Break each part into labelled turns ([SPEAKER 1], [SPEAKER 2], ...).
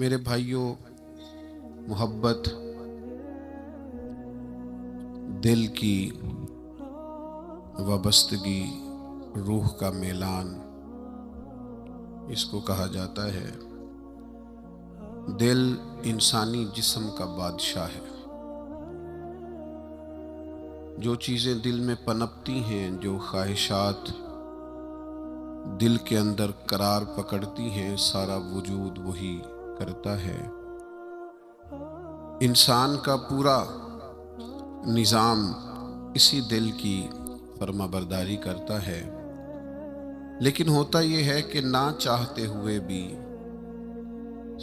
[SPEAKER 1] میرے بھائیوں، محبت دل کی وابستگی، روح کا میلان، اس کو کہا جاتا ہے۔ دل انسانی جسم کا بادشاہ ہے۔ جو چیزیں دل میں پنپتی ہیں، جو خواہشات دل کے اندر قرار پکڑتی ہیں، سارا وجود وہی کرتا ہے۔ انسان کا پورا نظام اسی دل کی فرما برداری کرتا ہے، لیکن ہوتا یہ ہے کہ نہ چاہتے ہوئے بھی،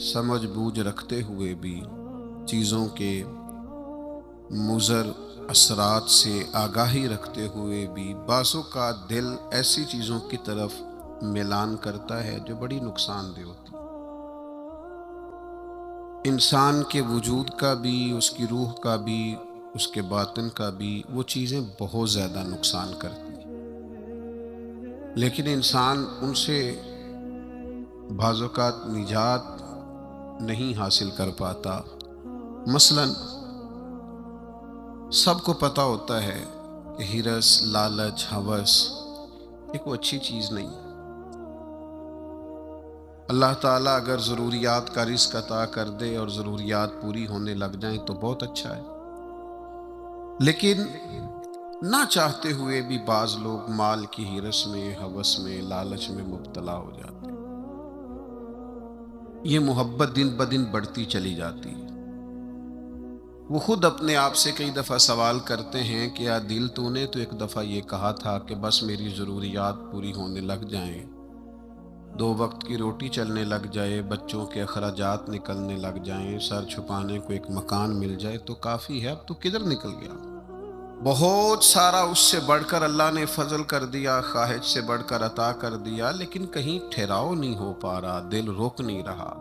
[SPEAKER 1] سمجھ بوجھ رکھتے ہوئے بھی، چیزوں کے مضر اثرات سے آگاہی رکھتے ہوئے بھی بعض اوقات دل ایسی چیزوں کی طرف میلان کرتا ہے جو بڑی نقصان دہ ہوتی ہے۔ انسان کے وجود کا بھی، اس کی روح کا بھی، اس کے باطن کا بھی وہ چیزیں بہت زیادہ نقصان کرتی ہیں، لیکن انسان ان سے بعض اوقات نجات نہیں حاصل کر پاتا۔ مثلا سب کو پتہ ہوتا ہے کہ ہرس، لالچ، ہوس یہ کوئی اچھی چیز نہیں۔ اللہ تعالیٰ اگر ضروریات کا رزق عطا کر دے اور ضروریات پوری ہونے لگ جائیں تو بہت اچھا ہے، لیکن نہ چاہتے ہوئے بھی بعض لوگ مال کی ہرس میں، ہوس میں، لالچ میں مبتلا ہو جاتے ہیں۔ یہ محبت دن بدن بڑھتی چلی جاتی ہے۔ وہ خود اپنے آپ سے کئی دفعہ سوال کرتے ہیں کہ یا دل تو نے تو ایک دفعہ یہ کہا تھا کہ بس میری ضروریات پوری ہونے لگ جائیں، 2 وقت کی روٹی چلنے لگ جائے، بچوں کے اخراجات نکلنے لگ جائیں، سر چھپانے کو ایک مکان مل جائے تو کافی ہے، اب تو کدھر نکل گیا؟ بہت سارا اس سے بڑھ کر اللہ نے فضل کر دیا، خواہش سے بڑھ کر عطا کر دیا، لیکن کہیں ٹھہراؤ نہیں ہو پا رہا، دل روک نہیں رہا۔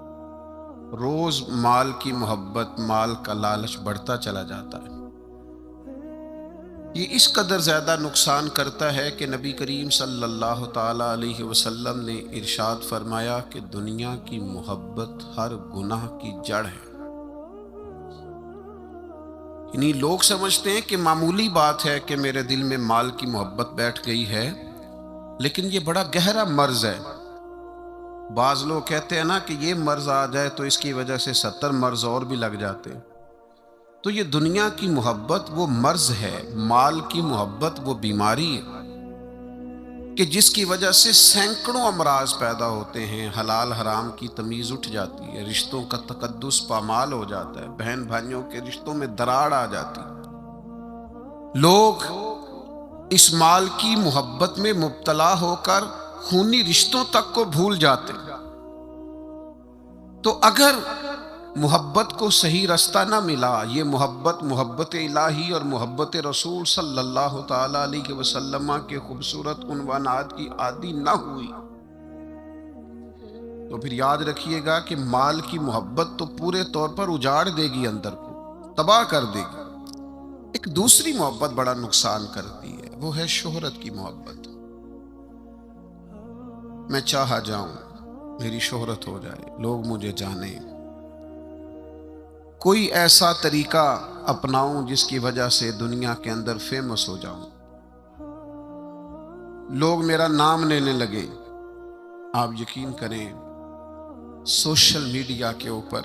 [SPEAKER 1] روز مال کی محبت، مال کا لالچ بڑھتا چلا جاتا ہے۔ یہ اس قدر زیادہ نقصان کرتا ہے کہ نبی کریم صلی اللہ تعالی علیہ وسلم نے ارشاد فرمایا کہ دنیا کی محبت ہر گناہ کی جڑ ہے۔ یعنی لوگ سمجھتے ہیں کہ معمولی بات ہے کہ میرے دل میں مال کی محبت بیٹھ گئی ہے، لیکن یہ بڑا گہرا مرض ہے۔ بعض لوگ کہتے ہیں نا کہ یہ مرض آ جائے تو اس کی وجہ سے 70 مرض اور بھی لگ جاتے ہیں۔ تو یہ دنیا کی محبت وہ مرض ہے، مال کی محبت وہ بیماری ہے کہ جس کی وجہ سے سینکڑوں امراض پیدا ہوتے ہیں، حلال حرام کی تمیز اٹھ جاتی ہے، رشتوں کا تقدس پامال ہو جاتا ہے، بہن بھائیوں کے رشتوں میں دراڑ آ جاتی ہے۔ لوگ اس مال کی محبت میں مبتلا ہو کر خونی رشتوں تک کو بھول جاتے ہیں۔ تو اگر محبت کو صحیح رستہ نہ ملا، یہ محبت الہی اور محبت رسول صلی اللہ تعالی علیہ وسلم کے خوبصورت عنوانات کی عادی نہ ہوئی، تو پھر یاد رکھیے گا کہ مال کی محبت تو پورے طور پر اجاڑ دے گی، اندر کو تباہ کر دے گی۔ ایک دوسری محبت بڑا نقصان کرتی ہے، وہ ہے شہرت کی محبت۔ میں چاہا جاؤں، میری شہرت ہو جائے، لوگ مجھے جانیں، کوئی ایسا طریقہ اپناؤں جس کی وجہ سے دنیا کے اندر فیمس ہو جاؤں، لوگ میرا نام لینے لگے۔ آپ یقین کریں، سوشل میڈیا کے اوپر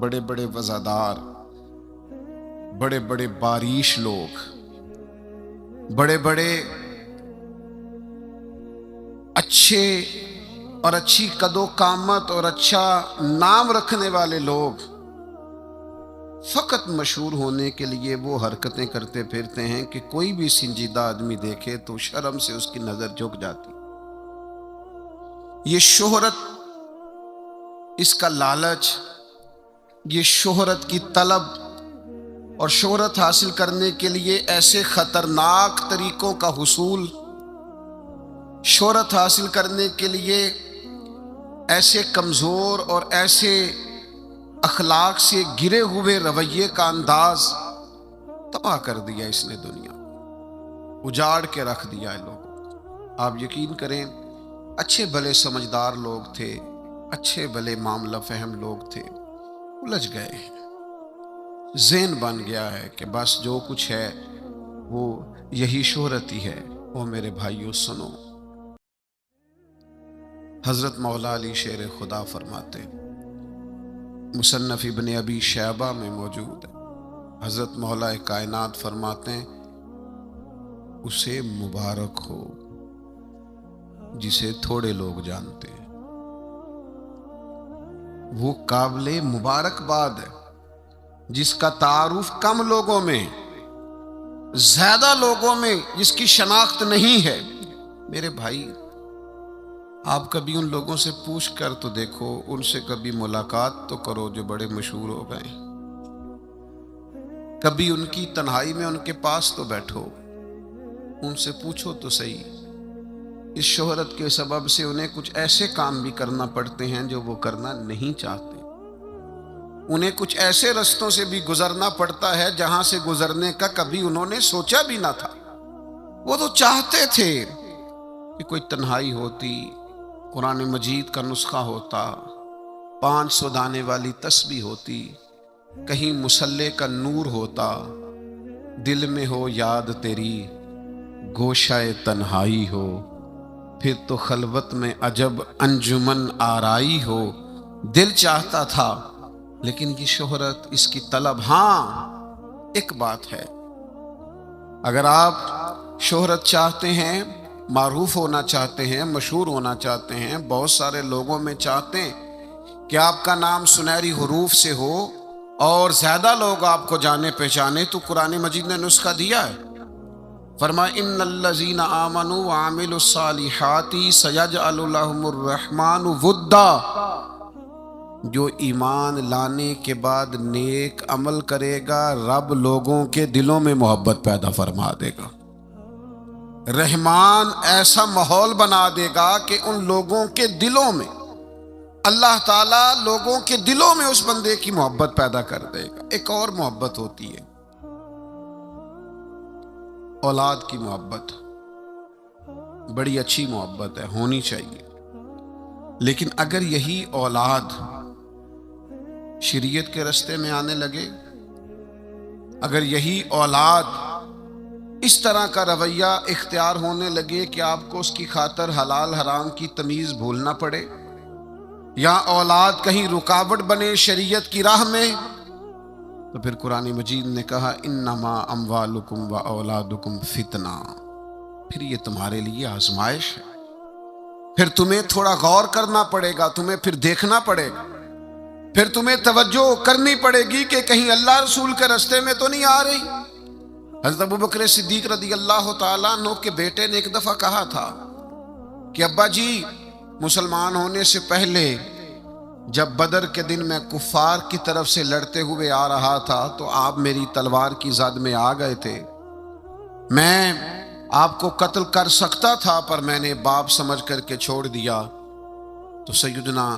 [SPEAKER 1] بڑے بڑے وزادار، بڑے بڑے باریش لوگ، بڑے بڑے اچھے اور اچھی قد و قامت اور اچھا نام رکھنے والے لوگ فقط مشہور ہونے کے لیے وہ حرکتیں کرتے پھرتے ہیں کہ کوئی بھی سنجیدہ آدمی دیکھے تو شرم سے اس کی نظر جھک جاتی۔ یہ شہرت، اس کا لالچ، یہ شہرت کی طلب اور شہرت حاصل کرنے کے لیے ایسے خطرناک طریقوں کا حصول، شہرت حاصل کرنے کے لیے ایسے کمزور اور ایسے اخلاق سے گرے ہوئے رویے کا انداز تباہ کر دیا اس نے، دنیا اجاڑ کے رکھ دیا ہے لوگوں۔ آپ یقین کریں، اچھے بھلے سمجھدار لوگ تھے، اچھے بھلے معاملہ فہم لوگ تھے، الجھ گئے ہیں۔ ذہن بن گیا ہے کہ بس جو کچھ ہے وہ یہی شہرت ہی ہے۔ او میرے بھائیو سنو، حضرت مولا علی شیر خدا فرماتے، مصنف ابن ابی شیبہ میں موجود ہے، حضرت مولا کائنات فرماتے ہیں اسے مبارک ہو جسے تھوڑے لوگ جانتے ہیں۔ وہ قابل مبارکباد ہے جس کا تعارف کم لوگوں میں، زیادہ لوگوں میں جس کی شناخت نہیں ہے۔ میرے بھائی، آپ کبھی ان لوگوں سے پوچھ کر تو دیکھو، ان سے کبھی ملاقات تو کرو جو بڑے مشہور ہو گئے، کبھی ان کی تنہائی میں ان کے پاس تو بیٹھو، ان سے پوچھو تو صحیح۔ اس شہرت کے سبب سے انہیں کچھ ایسے کام بھی کرنا پڑتے ہیں جو وہ کرنا نہیں چاہتے، انہیں کچھ ایسے رستوں سے بھی گزرنا پڑتا ہے جہاں سے گزرنے کا کبھی انہوں نے سوچا بھی نہ تھا۔ وہ تو چاہتے تھے کہ کوئی تنہائی ہوتی، قرآن مجید کا نسخہ ہوتا، 500 دانے والی تسبیح ہوتی، کہیں مصلے کا نور ہوتا، دل میں ہو یاد تیری گوشہ تنہائی ہو، پھر تو خلوت میں عجب انجمن آرائی ہو۔ دل چاہتا تھا، لیکن یہ شہرت، اس کی طلب۔ ہاں ایک بات ہے، اگر آپ شہرت چاہتے ہیں، معروف ہونا چاہتے ہیں، مشہور ہونا چاہتے ہیں، بہت سارے لوگوں میں چاہتے ہیں کہ آپ کا نام سنہری حروف سے ہو اور زیادہ لوگ آپ کو جانے پہچانے، تو قرآن مجید نے نسخہ دیا ہے۔ فرمایا ان الذین آمنوا وعملوا الصالحات سیجعل لهم الرحمن ودا، جو ایمان لانے کے بعد نیک عمل کرے گا رب لوگوں کے دلوں میں محبت پیدا فرما دے گا۔ رحمان ایسا ماحول بنا دے گا کہ ان لوگوں کے دلوں میں، اللہ تعالیٰ لوگوں کے دلوں میں اس بندے کی محبت پیدا کر دے گا۔ ایک اور محبت ہوتی ہے، اولاد کی محبت، بڑی اچھی محبت ہے، ہونی چاہیے، لیکن اگر یہی اولاد شریعت کے راستے میں آنے لگے، اگر یہی اولاد اس طرح کا رویہ اختیار ہونے لگے کہ آپ کو اس کی خاطر حلال حرام کی تمیز بھولنا پڑے، یا اولاد کہیں رکاوٹ بنے شریعت کی راہ میں، تو پھر قرآن مجید نے کہا انما اموالکم و اولادکم فتنہ، پھر یہ تمہارے لیے آزمائش ہے، پھر تمہیں تھوڑا غور کرنا پڑے گا، تمہیں پھر دیکھنا پڑے گا، پھر تمہیں توجہ کرنی پڑے گی کہ کہیں اللہ رسول کے راستے میں تو نہیں آ رہی۔ حضرت ابوبکر صدیق رضی اللہ تعالیٰ عنہ کے بیٹے نے ایک دفعہ کہا تھا کہ ابا جی، مسلمان ہونے سے پہلے جب بدر کے دن میں کفار کی طرف سے لڑتے ہوئے آ رہا تھا تو آپ میری تلوار کی زد میں آ گئے تھے، میں آپ کو قتل کر سکتا تھا پر میں نے باپ سمجھ کر کے چھوڑ دیا۔ تو سیدنا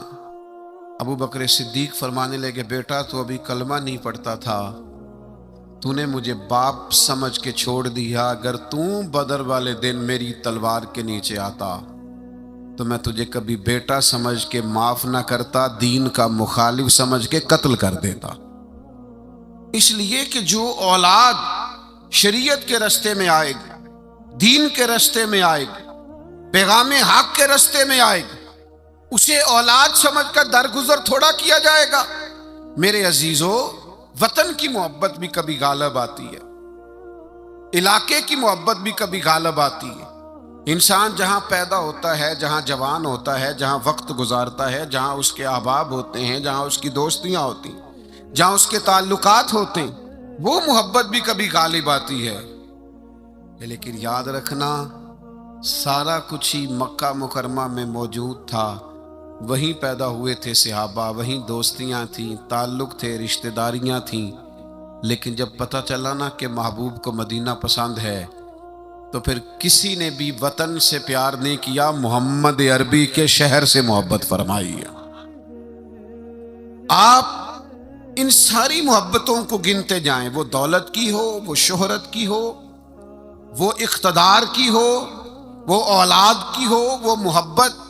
[SPEAKER 1] ابو بکر صدیق فرمانے لگے بیٹا تو ابھی کلمہ نہیں پڑھتا تھا، تو نے مجھے باپ سمجھ کے چھوڑ دیا، اگر تو بدر والے دن میری تلوار کے نیچے آتا تو میں تجھے کبھی بیٹا سمجھ کے معاف نہ کرتا، دین کا مخالف سمجھ کے قتل کر دیتا۔ اس لیے کہ جو اولاد شریعت کے راستے میں آئے گی، دین کے راستے میں آئے گی، پیغام حق کے راستے میں آئے گی، اسے اولاد سمجھ کر درگزر تھوڑا کیا جائے گا۔ میرے عزیزو، وطن کی محبت بھی کبھی غالب آتی ہے، علاقے کی محبت بھی کبھی غالب آتی ہے۔ انسان جہاں پیدا ہوتا ہے، جہاں جوان ہوتا ہے، جہاں وقت گزارتا ہے، جہاں اس کے احباب ہوتے ہیں، جہاں اس کی دوستیاں ہوتی ہیں، جہاں اس کے تعلقات ہوتے ہیں، وہ محبت بھی کبھی غالب آتی ہے۔ لیکن یاد رکھنا، سارا کچھ ہی مکہ مکرمہ میں موجود تھا، وہیں پیدا ہوئے تھے صحابہ، وہیں دوستیاں تھیں، تعلق تھے، رشتہ داریاں تھیں، لیکن جب پتہ چلا نا کہ محبوب کو مدینہ پسند ہے تو پھر کسی نے بھی وطن سے پیار نہیں کیا، محمد عربی کے شہر سے محبت فرمائی ہے۔ آپ ان ساری محبتوں کو گنتے جائیں، وہ دولت کی ہو، وہ شہرت کی ہو، وہ اقتدار کی ہو، وہ اولاد کی ہو، وہ محبت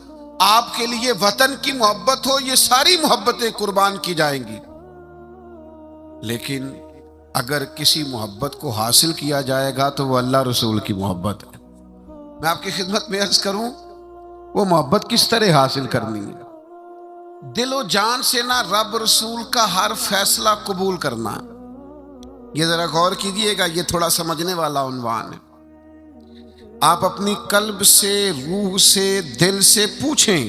[SPEAKER 1] آپ کے لیے وطن کی محبت ہو، یہ ساری محبتیں قربان کی جائیں گی، لیکن اگر کسی محبت کو حاصل کیا جائے گا تو وہ اللہ رسول کی محبت ہے۔ میں آپ کی خدمت میں عرض کروں وہ محبت کس طرح حاصل کرنی ہے؟ دل و جان سے نہ رب رسول کا ہر فیصلہ قبول کرنا۔ یہ ذرا غور کیجئے گا، یہ تھوڑا سمجھنے والا عنوان ہے۔ آپ اپنی قلب سے، روح سے، دل سے پوچھیں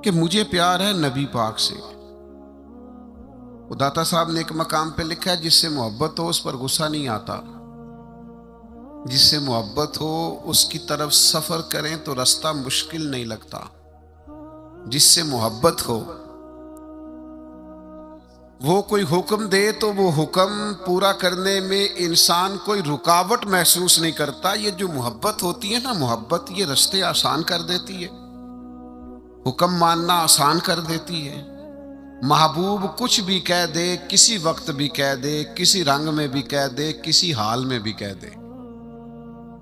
[SPEAKER 1] کہ مجھے پیار ہے نبی پاک سے۔ داتا صاحب نے ایک مقام پہ لکھا ہے جس سے محبت ہو اس پر غصہ نہیں آتا، جس سے محبت ہو اس کی طرف سفر کریں تو رستہ مشکل نہیں لگتا۔ جس سے محبت ہو وہ کوئی حکم دے تو وہ حکم پورا کرنے میں انسان کوئی رکاوٹ محسوس نہیں کرتا۔ یہ جو محبت ہوتی ہے نا، محبت یہ رستے آسان کر دیتی ہے، حکم ماننا آسان کر دیتی ہے۔ محبوب کچھ بھی کہہ دے، کسی وقت بھی کہہ دے، کسی رنگ میں بھی کہہ دے، کسی حال میں بھی کہہ دے۔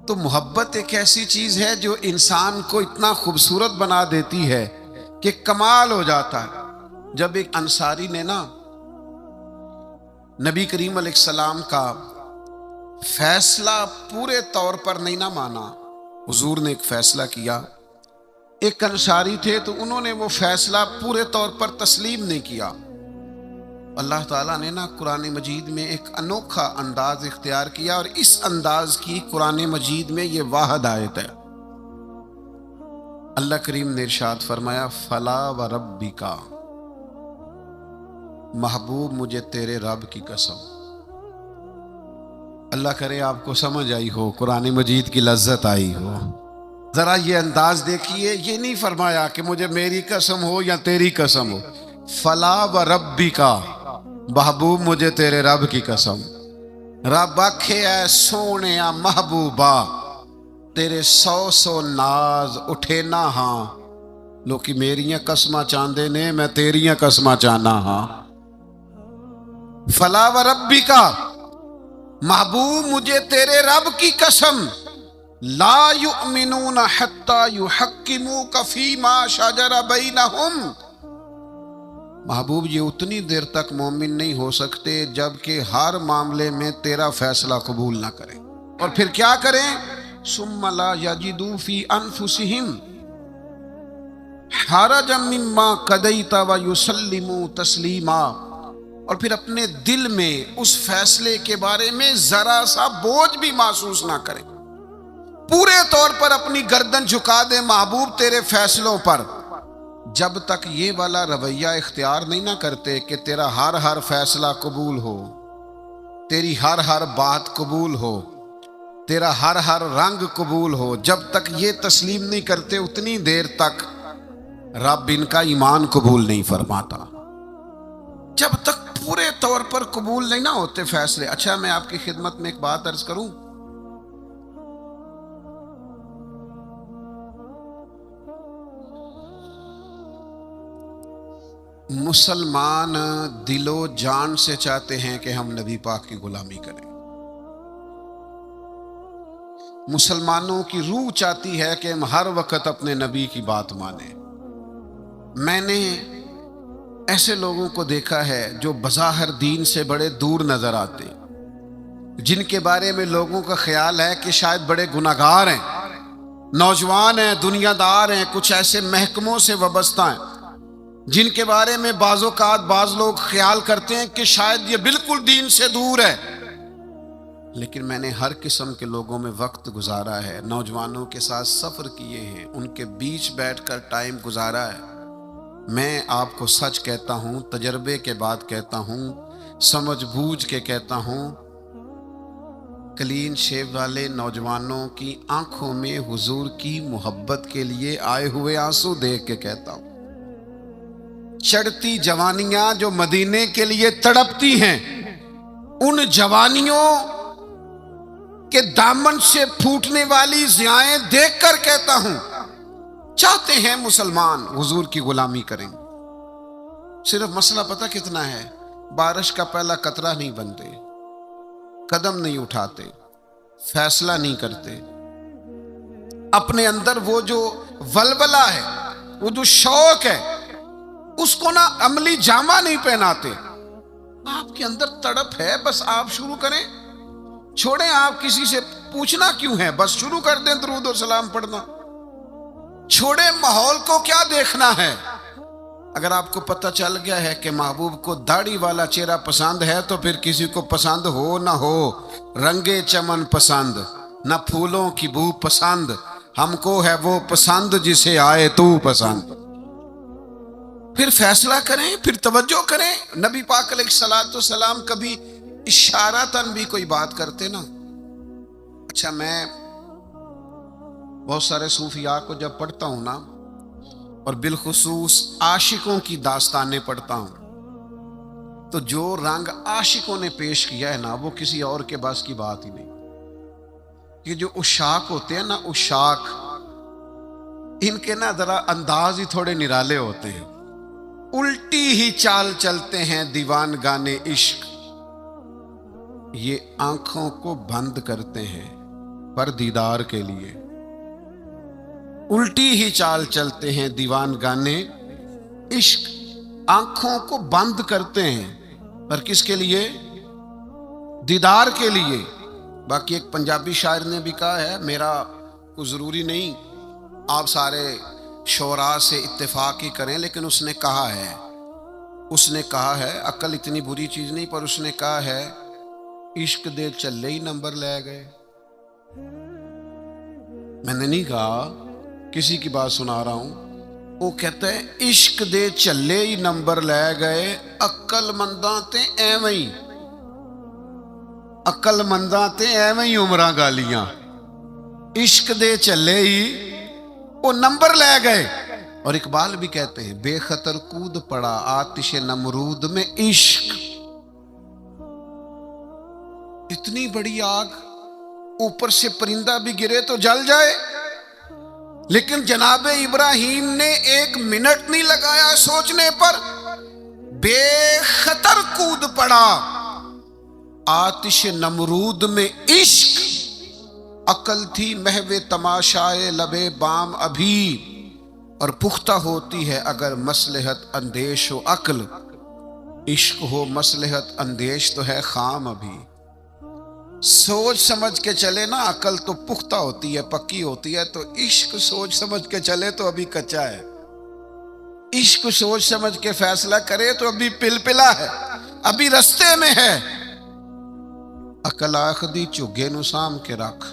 [SPEAKER 1] تو محبت ایک ایسی چیز ہے جو انسان کو اتنا خوبصورت بنا دیتی ہے کہ کمال ہو جاتا ہے۔ جب ایک انصاری نے نا نبی کریم علیہ السلام کا فیصلہ پورے طور پر نہیں نہ مانا، حضور نے ایک فیصلہ کیا، ایک انصاری تھے تو انہوں نے وہ فیصلہ پورے طور پر تسلیم نہیں کیا۔ اللہ تعالیٰ نے نا قرآن مجید میں ایک انوکھا انداز اختیار کیا، اور اس انداز کی قرآن مجید میں یہ واحد آیت ہے۔ اللہ کریم نے ارشاد فرمایا فلا وربک، محبوب مجھے تیرے رب کی قسم۔ اللہ کرے آپ کو سمجھ آئی ہو، قرآن مجید کی لذت آئی ہو۔ ذرا یہ انداز دیکھیے، یہ نہیں فرمایا کہ مجھے میری قسم ہو یا تیری قسم ہو، فلا وربک، محبوب مجھے تیرے رب کی قسم۔ رب آکھے اے سونیا محبوبہ تیرے سو ناز اٹھے نہ ہاں، لوکی میریاں قسماں چاندے نے، میں تیریاں قسماں چانا ہاں۔ فلا وربک، محبوب مجھے تیرے رب کی قسم، لا یؤمنون حتی یحکموک فیما شجر بینہم، محبوب یہ اتنی دیر تک مومن نہیں ہو سکتے جب کہ ہر معاملے میں تیرا فیصلہ قبول نہ کریں۔ اور پھر کیا کریں؟ ثم لا یجدوا فی انفسہم حرجا مما قضیت ویسلموا تسلیما، اور پھر اپنے دل میں اس فیصلے کے بارے میں ذرا سا بوجھ بھی محسوس نہ کریں، پورے طور پر اپنی گردن جھکا دے محبوب تیرے فیصلوں پر۔ جب تک یہ والا رویہ اختیار نہیں نہ کرتے کہ تیرا ہر فیصلہ قبول ہو، تیری ہر بات قبول ہو، تیرا ہر رنگ قبول ہو، جب تک یہ تسلیم نہیں کرتے اتنی دیر تک رب ان کا ایمان قبول نہیں فرماتا۔ جب تک پورے طور پر قبول نہیں نہ ہوتے فیصلے۔ اچھا میں آپ کی خدمت میں ایک بات عرض کروں، مسلمان دل و جان سے چاہتے ہیں کہ ہم نبی پاک کی غلامی کریں، مسلمانوں کی روح چاہتی ہے کہ ہم ہر وقت اپنے نبی کی بات مانیں۔ میں نے ایسے لوگوں کو دیکھا ہے جو بظاہر دین سے بڑے دور نظر آتے، جن کے بارے میں لوگوں کا خیال ہے کہ شاید بڑے گناہگار ہیں، نوجوان ہیں، دنیا دار ہیں، کچھ ایسے محکموں سے وابستہ ہیں جن کے بارے میں بعض اوقات بعض لوگ خیال کرتے ہیں کہ شاید یہ بالکل دین سے دور ہے۔ لیکن میں نے ہر قسم کے لوگوں میں وقت گزارا ہے، نوجوانوں کے ساتھ سفر کیے ہیں، ان کے بیچ بیٹھ کر ٹائم گزارا ہے۔ میں آپ کو سچ کہتا ہوں، تجربے کے بعد کہتا ہوں، سمجھ بوجھ کے کہتا ہوں، کلین شیو والے نوجوانوں کی آنکھوں میں حضور کی محبت کے لیے آئے ہوئے آنسو دیکھ کے کہتا ہوں، چڑھتی جوانیاں جو مدینے کے لیے تڑپتی ہیں، ان جوانیوں کے دامن سے پھوٹنے والی ضیائیں دیکھ کر کہتا ہوں، چاہتے ہیں مسلمان حضور کی غلامی کریں، صرف مسئلہ پتہ کتنا ہے؟ بارش کا پہلا قطرہ نہیں بنتے، قدم نہیں اٹھاتے، فیصلہ نہیں کرتے، اپنے اندر وہ جو ولولہ ہے، وہ جو شوق ہے، اس کو نہ عملی جامہ نہیں پہناتے. آپ کے اندر تڑپ ہے، بس آپ شروع کریں. چھوڑیں آپ کسی سے پوچھنا کیوں ہے، بس شروع کر دیں درود و سلام پڑھنا. چھوڑیں ماحول کو کیا دیکھنا ہے. اگر آپ کو پتہ چل گیا ہے کہ محبوب کو داڑھی والا چہرہ پسند ہے تو پھر کسی کو پسند ہو نہ ہو، رنگے چمن پسند نہ پھولوں کی بو پسند، ہم کو ہے وہ پسند جسے آئے تو پسند. پھر فیصلہ کریں، پھر توجہ کریں. نبی پاک علیہ الصلوۃ والسلام کبھی اشارتاً بھی کوئی بات کرتے نا. اچھا، میں بہت سارے صوفیاء کو جب پڑھتا ہوں نا، اور بالخصوص عاشقوں کی داستانیں پڑھتا ہوں، تو جو رنگ عاشقوں نے پیش کیا ہے نا، وہ کسی اور کے بس کی بات ہی نہیں. یہ جو عشاق ہوتے ہیں نا، عشاق، ان کے نا ذرا انداز ہی تھوڑے نرالے ہوتے ہیں. الٹی ہی چال چلتے ہیں دیوان گانے عشق، یہ آنکھوں کو بند کرتے ہیں پر دیدار کے لیے. الٹی ہی چال چلتے ہیں دیوان گانے عشق، آنکھوں کو بند کرتے ہیں پر کس کے لیے؟ دیدار کے لیے. باقی ایک پنجابی شاعر نے بھی کہا ہے، میرا کوئی ضروری نہیں آپ سارے شعراء سے اتفاق ہی کریں، لیکن اس نے کہا ہے عقل اتنی بری چیز نہیں، پر اس نے کہا ہے عشق دے چلے ہی نمبر لے گئے. میں نے نہیں کہا، کسی کی بات سنا رہا ہوں. وہ کہتا ہے عشق دے چلے ہی نمبر لے گئے، عقل منداں تے ایویں ہی، عقل منداں تے ایویں ہی عمراں گالیاں. عشق دے چلے ہی وہ نمبر لے گئے. اور اقبال بھی کہتے ہیں بے خطر کود پڑا آتش نمرود میں عشق. اتنی بڑی آگ، اوپر سے پرندہ بھی گرے تو جل جائے، لیکن جناب ابراہیم نے 1 منٹ نہیں لگایا سوچنے پر، بے خطر کود پڑا آتش نمرود میں عشق. عقل تھی محو تماشائے لبے بام ابھی، اور پختہ ہوتی ہے اگر مصلحت اندیش و عقل. عشق ہو مصلحت اندیش تو ہے خام ابھی. سوچ سمجھ کے چلے نا، عقل تو پختہ ہوتی ہے، پکی ہوتی ہے، تو عشق سوچ سمجھ کے چلے تو ابھی کچا ہے. عشق سوچ سمجھ کے فیصلہ کرے تو ابھی پلپلا ہے، ابھی رستے میں ہے. عقل آخدی چگے نو سام کے رکھ،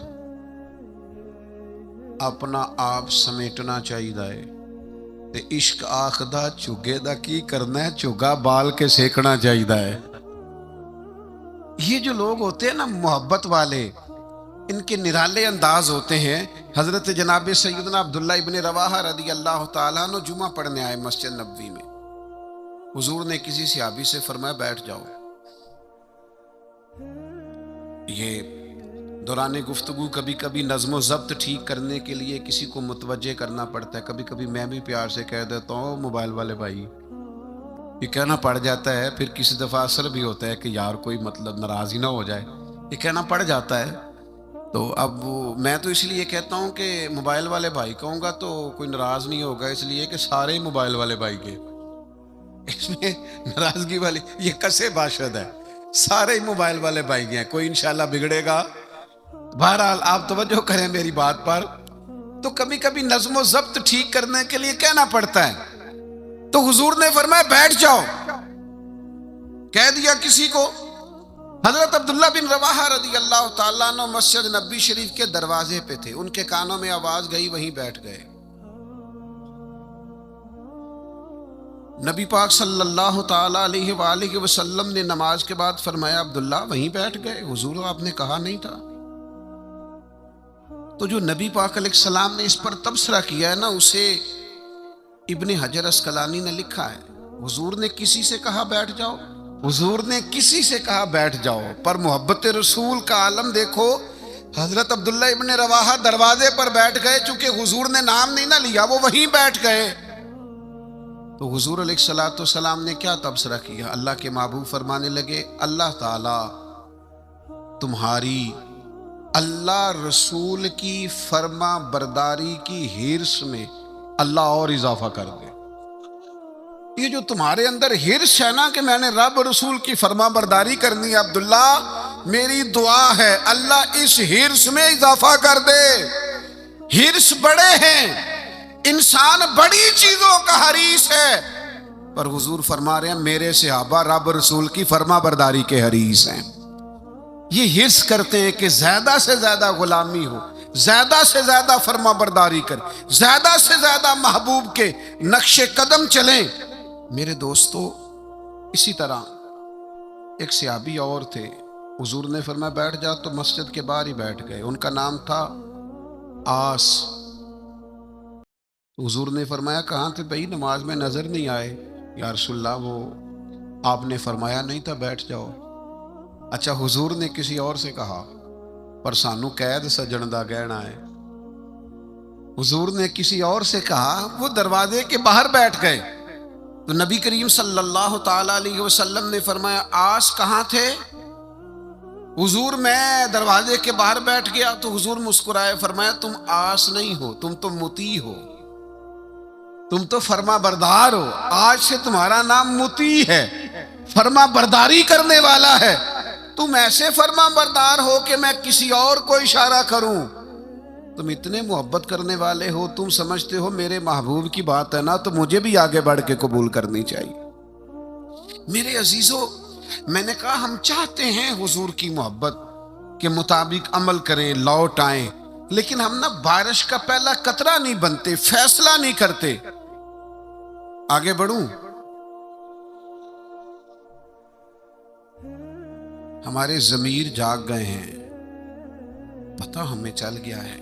[SPEAKER 1] اپنا آپ سمیٹنا چاہیے. تے عشق آخدہ چگے دا کی کرنا ہے، چگا بال کے سیکنا چاہیے. یہ جو لوگ ہوتے ہیں نا محبت والے، ان کے نرالے انداز ہوتے ہیں. حضرت جناب سیدنا عبداللہ ابن رواحہ رضی اللہ تعالیٰ عنہ جمعہ پڑھنے آئے مسجد نبوی میں. حضور نے کسی صحابی سے فرمایا بیٹھ جاؤ. یہ دوران گفتگو کبھی کبھی نظم و ضبط ٹھیک کرنے کے لیے کسی کو متوجہ کرنا پڑتا ہے. کبھی کبھی میں بھی پیار سے کہہ دیتا ہوں موبائل والے بھائی، یہ کہنا پڑ جاتا ہے. پھر کسی دفعہ اثر بھی ہوتا ہے کہ یار کوئی مطلب ناراض ہی نہ ہو جائے، یہ کہنا پڑ جاتا ہے. تو اب میں تو اس لیے کہتا ہوں کہ موبائل والے بھائی کہوں گا تو کوئی ناراض نہیں ہوگا، اس لیے کہ سارے ہی موبائل والے بھائی کے، اس میں ناراضگی والی یہ کسے باشد ہے، سارے ہی موبائل والے بھائی ہیں، کوئی انشاءاللہ بگڑے گا. بہرحال آپ توجہ کریں میری بات پر. تو کبھی کبھی نظم و ضبط ٹھیک کرنے کے لیے کہنا پڑتا ہے. تو حضور نے فرمایا بیٹھ جاؤ. کہہ دیا کسی کو. حضرت عبداللہ بن رواحہ رضی اللہ تعالیٰ عنہ مسجد نبوی شریف کے دروازے پہ تھے، ان کے کانوں میں آواز گئی، وہیں بیٹھ گئے. نبی پاک صلی اللہ تعالیٰ علیہ وآلہ وسلم نے نماز کے بعد فرمایا عبداللہ وہیں بیٹھ گئے، حضور آپ نے کہا نہیں تھا. تو جو نبی پاک علیہ السلام نے اس پر تبصرہ کیا ہے نا، اسے ابن حجر اسقلانی نے لکھا ہے. حضور نے کسی سے کہا بیٹھ جاؤ، حضور نے کسی سے کہا بیٹھ جاؤ، پر محبت رسول کا عالم دیکھو. حضرت عبداللہ ابن رواحہ دروازے پر بیٹھ گئے، چونکہ حضور نے نام نہیں نہ لیا، وہ وہیں بیٹھ گئے. تو حضور علیہ الصلوۃ والسلام نے کیا تبصرہ کیا؟ اللہ کے محبوب فرمانے لگے اللہ تعالی تمہاری اللہ رسول کی فرما برداری کی ہرس میں اللہ اور اضافہ کر دے۔ یہ جو تمہارے اندر ہرس ہے نا کہ میں نے رب رسول کی فرما برداری کرنی ہے، عبداللہ میری دعا ہے اللہ اس ہرس میں اضافہ کر دے۔ ہرس بڑے ہیں، انسان بڑی چیزوں کا حریص ہے، پر حضور فرما رہے ہیں میرے صحابہ رب رسول کی فرما برداری کے حریص ہیں۔ یہ ہرس کرتے ہیں کہ زیادہ سے زیادہ غلامی ہو، زیادہ سے زیادہ فرما برداری کریں، زیادہ سے زیادہ محبوب کے نقش قدم چلیں۔ میرے دوستو، اسی طرح ایک صحابی اور تھے، حضور نے فرمایا بیٹھ جا، تو مسجد کے باہر ہی بیٹھ گئے۔ ان کا نام تھا آس۔ حضور نے فرمایا کہاں تھے بھائی، نماز میں نظر نہیں آئے۔ یا رسول اللہ وہ آپ نے فرمایا نہیں تھا بیٹھ جاؤ۔ اچھا حضور نے کسی اور سے کہا، پر سانو قید سجن دا گہنا ہے۔ حضور نے کسی اور سے کہا، وہ دروازے کے باہر بیٹھ گئے۔ تو نبی کریم صلی اللہ تعالی علیہ وسلم نے فرمایا آس کہاں تھے؟ حضور میں دروازے کے باہر بیٹھ گیا۔ تو حضور مسکرائے، فرمایا تم آس نہیں ہو، تم تو مطیع ہو، تم تو فرما بردار ہو۔ آج سے تمہارا نام مطیع ہے، فرما برداری کرنے والا ہے۔ تم ایسے فرما بردار ہو کہ میں کسی اور کو اشارہ کروں۔ تم اتنے محبت کرنے والے ہو، تم سمجھتے ہو میرے محبوب کی بات ہے نا تو مجھے بھی آگے بڑھ کے قبول کرنی چاہیے۔ میرے عزیزو، میں نے کہا ہم چاہتے ہیں حضور کی محبت کے مطابق عمل کریں، لوٹ آئیں، لیکن ہم نا بارش کا پہلا قطرہ نہیں بنتے، فیصلہ نہیں کرتے۔ آگے بڑھوں، ہمارے ضمیر جاگ گئے ہیں، پتہ ہمیں چل گیا ہے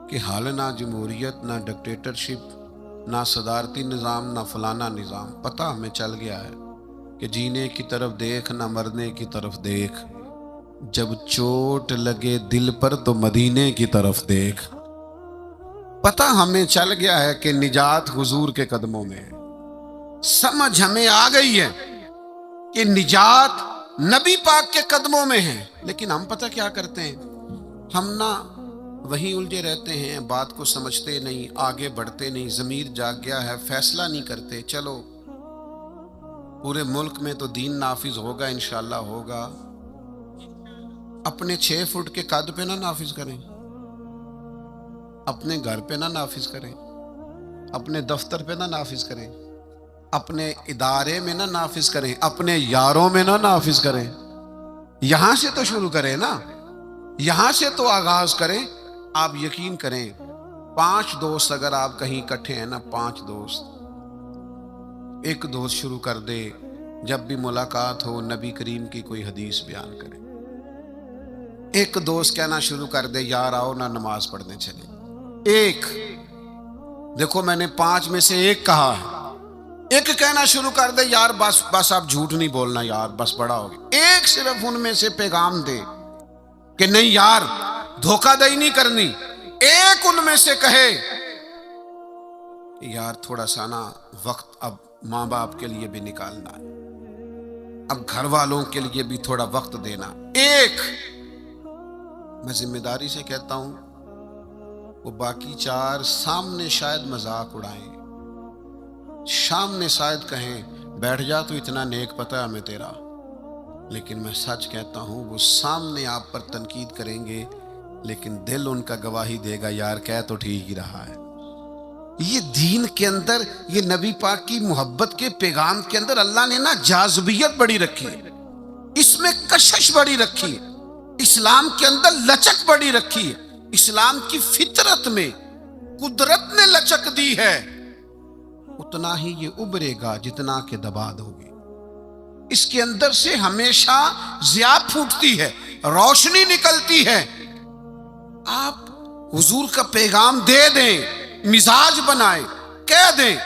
[SPEAKER 1] کہ حال نہ جمہوریت، نہ ڈکٹیٹرشپ، نہ صدارتی نظام، نہ فلانا نظام۔ پتہ ہمیں چل گیا ہے کہ جینے کی طرف دیکھ، نہ مرنے کی طرف دیکھ، جب چوٹ لگے دل پر تو مدینے کی طرف دیکھ۔ پتہ ہمیں چل گیا ہے کہ نجات حضور کے قدموں میں ہے، سمجھ ہمیں آ گئی ہے کہ نجات نبی پاک کے قدموں میں ہے، لیکن ہم پتہ کیا کرتے ہیں، ہم نہ وہیں الجھے رہتے ہیں، بات کو سمجھتے نہیں، آگے بڑھتے نہیں۔ ضمیر جاگ گیا ہے، فیصلہ نہیں کرتے، چلو پورے ملک میں تو دین نافذ ہوگا، انشاءاللہ ہوگا، اپنے 6 فٹ کے قد پہ نہ نافذ کریں، اپنے گھر پہ نہ نافذ کریں، اپنے دفتر پہ نہ نافذ کریں، اپنے ادارے میں نہ نافذ کریں، اپنے یاروں میں نہ نافذ کریں۔ یہاں سے تو شروع کریں نا، یہاں سے تو آغاز کریں۔ آپ یقین کریں، 5 دوست اگر آپ کہیں اکٹھے ہیں نا، 5 دوست، ایک دوست شروع کر دے جب بھی ملاقات ہو نبی کریم کی کوئی حدیث بیان کرے، ایک دوست کہنا شروع کر دے یار آؤ نا نماز پڑھنے چلے، ایک، دیکھو میں نے 5 میں سے ایک کہا ہے، ایک کہنا شروع کر دے یار بس آپ جھوٹ نہیں بولنا یار، بس بڑا ہو گیا۔ ایک صرف ان میں سے پیغام دے کہ نہیں یار دھوکہ دہی نہیں کرنی۔ ایک ان میں سے کہے کہ یار تھوڑا سا نا وقت اب ماں باپ کے لیے بھی نکالنا ہے، اب گھر والوں کے لیے بھی تھوڑا وقت دینا۔ ایک، میں ذمہ داری سے کہتا ہوں، وہ باقی 4 سامنے شاید مذاق اڑائیں، سامنے شاید کہیں بیٹھ جا تو اتنا نیک پتہ ہے ہمیں تیرا، لیکن میں سچ کہتا ہوں وہ سامنے آپ پر تنقید کریں گے، لیکن دل ان کا گواہی دے گا یار کہہ تو ٹھیک ہی رہا ہے۔ یہ دین کے اندر، یہ نبی پاک کی محبت کے پیغام کے اندر اللہ نے نا جاذبیت بڑی رکھی ہے، اس میں کشش بڑی رکھی ہے، اسلام کے اندر لچک بڑی رکھی ہے، اسلام کی فطرت میں قدرت نے لچک دی ہے، اتنا ہی یہ ابھرے گا جتنا کہ دبا دو گے۔ اس کے اندر سے ہمیشہ ضیاء پھوٹتی ہے، روشنی نکلتی ہے۔ آپ حضور کا پیغام دے دیں، مزاج بنائیں، کہہ دیں،